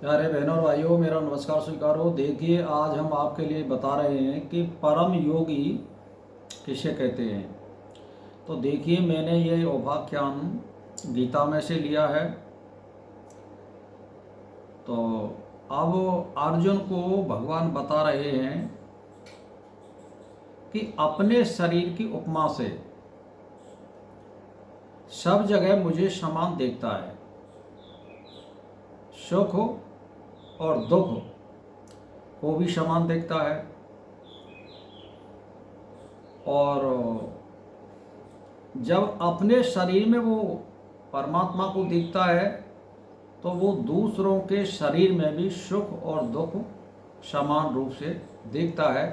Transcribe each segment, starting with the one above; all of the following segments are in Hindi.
प्यारे बहनों और भाइयों, मेरा नमस्कार स्वीकार हो। देखिए, आज हम आपके लिए बता रहे हैं कि परम योगी किसे कहते हैं। तो देखिए, मैंने ये उपाख्यान गीता में से लिया है। तो अब अर्जुन को भगवान बता रहे हैं कि अपने शरीर की उपमा से सब जगह मुझे समान देखता है। सुख हो और दुख हो वो भी समान देखता है। और जब अपने शरीर में वो परमात्मा को देखता है तो वो दूसरों के शरीर में भी सुख और दुख समान रूप से देखता है,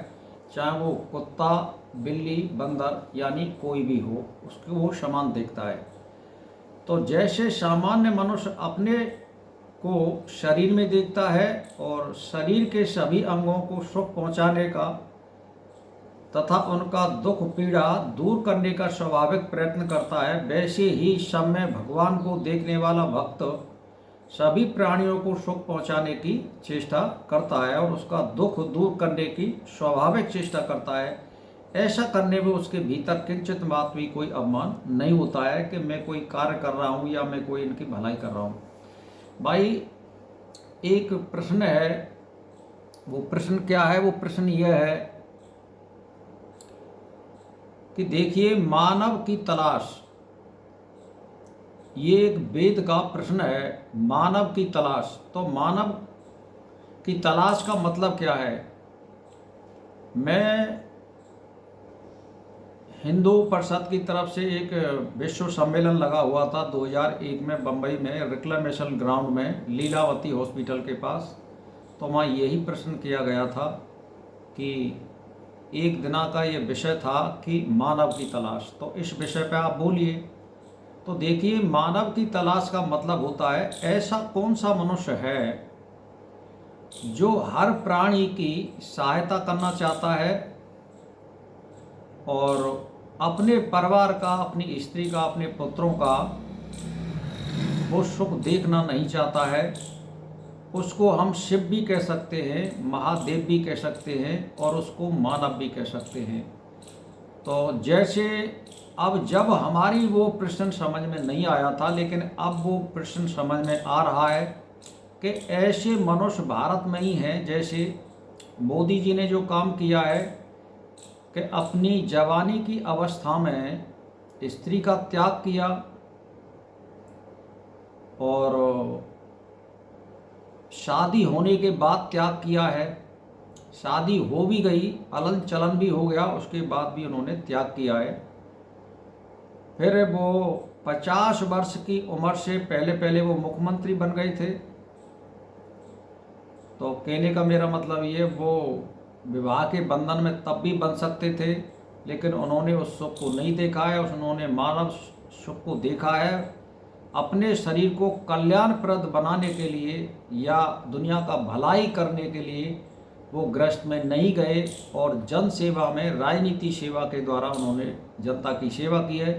चाहे वो कुत्ता, बिल्ली, बंदर यानी कोई भी हो, उसको वो समान देखता है। तो जैसे सामान्य मनुष्य अपने को शरीर में देखता है और शरीर के सभी अंगों को सुख पहुंचाने का तथा उनका दुख पीड़ा दूर करने का स्वाभाविक प्रयत्न करता है, वैसे ही सब में भगवान को देखने वाला भक्त सभी प्राणियों को सुख पहुंचाने की चेष्टा करता है और उसका दुख दूर करने की स्वाभाविक चेष्टा करता है। ऐसा करने में उसके भीतर किंचित मात्र भी कोई अभिमान नहीं होता है कि मैं कोई कार्य कर रहा हूँ या मैं कोई इनकी भलाई कर रहा हूँ। भाई, एक प्रश्न है। वो प्रश्न क्या है? वो प्रश्न यह है कि देखिए, मानव की तलाश, ये एक वेद का प्रश्न है। मानव की तलाश, तो मानव की तलाश का मतलब क्या है? मैं हिंदू परिषद की तरफ से एक विश्व सम्मेलन लगा हुआ था 2001 में बम्बई में रिक्लेमेशन ग्राउंड में लीलावती हॉस्पिटल के पास। तो वहाँ यही प्रश्न किया गया था कि एक दिना का ये विषय था कि मानव की तलाश। तो इस विषय पे आप बोलिए। तो देखिए, मानव की तलाश का मतलब होता है ऐसा कौन सा मनुष्य है जो हर प्राणी की सहायता करना चाहता है और अपने परिवार का, अपनी स्त्री का, अपने पुत्रों का वो सुख देखना नहीं चाहता है। उसको हम शिव भी कह सकते हैं, महादेव भी कह सकते हैं और उसको मानव भी कह सकते हैं। तो जैसे अब जब हमारी वो प्रश्न समझ में नहीं आया था, लेकिन अब वो प्रश्न समझ में आ रहा है कि ऐसे मनुष्य भारत में ही हैं। जैसे मोदी जी ने जो काम किया है कि अपनी जवानी की अवस्था में स्त्री का त्याग किया और शादी होने के बाद त्याग किया है। शादी हो भी गई, अलन चलन भी हो गया, उसके बाद भी उन्होंने त्याग किया है। फिर वो 50 वर्ष की उम्र से पहले पहले वो मुख्यमंत्री बन गए थे। तो कहने का मेरा मतलब ये, वो विवाह के बंधन में तब भी बन सकते थे, लेकिन उन्होंने उस सुख को नहीं देखा है। उन्होंने मानव सुख को देखा है। अपने शरीर को कल्याणप्रद बनाने के लिए या दुनिया का भलाई करने के लिए वो ग्रस्त में नहीं गए और जन सेवा में, राजनीति सेवा के द्वारा उन्होंने जनता की सेवा की है।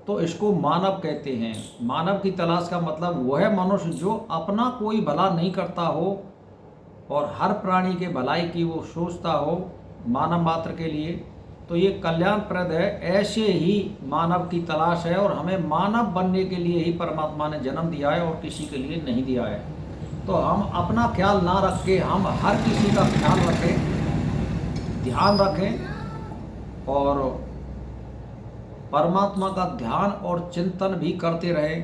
तो इसको मानव कहते हैं। मानव की तलाश का मतलब वह मनुष्य जो अपना कोई भला नहीं करता हो और हर प्राणी के भलाई की वो सोचता हो मानव मात्र के लिए। तो ये कल्याणप्रद है। ऐसे ही मानव की तलाश है और हमें मानव बनने के लिए ही परमात्मा ने जन्म दिया है और किसी के लिए नहीं दिया है। तो हम अपना ख्याल ना रख के हम हर किसी का ख्याल रखें, ध्यान रखें और परमात्मा का ध्यान और चिंतन भी करते रहें।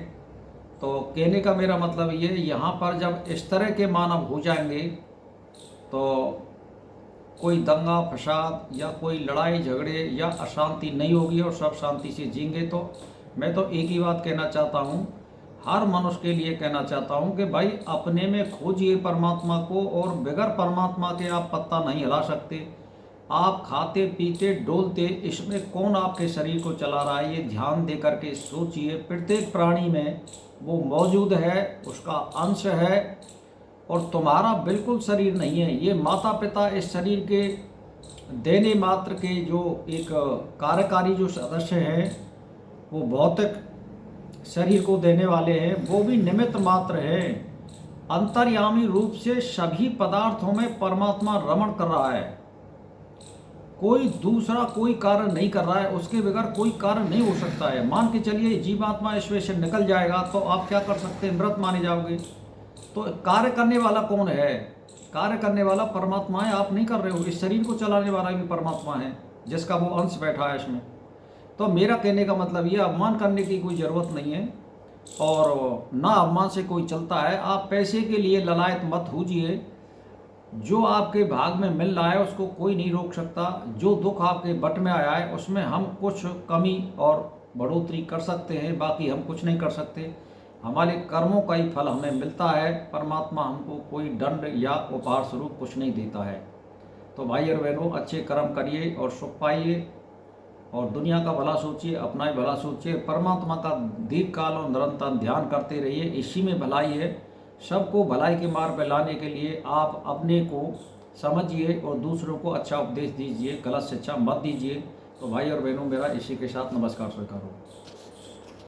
तो कहने का मेरा मतलब ये, यहाँ पर जब इस तरह के मानव हो जाएंगे तो कोई दंगा फसाद या कोई लड़ाई झगड़े या अशांति नहीं होगी और सब शांति से जीएंगे। तो मैं तो एक ही बात कहना चाहता हूँ, हर मनुष्य के लिए कहना चाहता हूँ कि भाई अपने में खोजिए परमात्मा को, और बगैर परमात्मा के आप पत्ता नहीं हिला सकते। आप खाते पीते डोलते, इसमें कौन आपके शरीर को चला रहा है, ये ध्यान दे करके सोचिए। प्रत्येक प्राणी में वो मौजूद है, उसका अंश है और तुम्हारा बिल्कुल शरीर नहीं है। ये माता पिता इस शरीर के देने मात्र के जो एक कार्यकारी जो सदस्य हैं, वो भौतिक शरीर को देने वाले हैं, वो भी निमित्त मात्र हैं। अंतर्यामी रूप से सभी पदार्थों में परमात्मा रमण कर रहा है। कोई दूसरा कोई कार्य नहीं कर रहा है, उसके बगैर कोई कार्य नहीं हो सकता है। मान के चलिए जीवात्मा इसमें से निकल जाएगा तो आप क्या कर सकते हैं, मृत माने जाओगे। तो कार्य करने वाला कौन है? कार्य करने वाला परमात्मा है, आप नहीं कर रहे हो। इस शरीर को चलाने वाला भी परमात्मा है, जिसका वो अंश बैठा है इसमें। तो मेरा कहने का मतलब ये, अपमान करने की कोई ज़रूरत नहीं है और ना अपमान से कोई चलता है। आप पैसे के लिए ललायत मत होजिए। जो आपके भाग में मिल रहा है उसको कोई नहीं रोक सकता। जो दुख आपके बट में आया है उसमें हम कुछ कमी और बढ़ोतरी कर सकते हैं, बाकी हम कुछ नहीं कर सकते। हमारे कर्मों का ही फल हमें मिलता है। परमात्मा हमको कोई दंड या उपहार स्वरूप कुछ नहीं देता है। तो भाई और बहनों, अच्छे कर्म करिए और सुख पाइए और दुनिया का भला सोचिए, अपना ही भला सोचिए। परमात्मा का दीर्घ काल और निरंतर ध्यान करते रहिए, इसी में भलाई है। सबको भलाई के मार्ग पर लाने के लिए आप अपने को समझिए और दूसरों को अच्छा उपदेश दीजिए, गलत शिक्षा मत दीजिए। तो भाई और बहनों, मेरा इसी के साथ नमस्कार स्वीकार हो।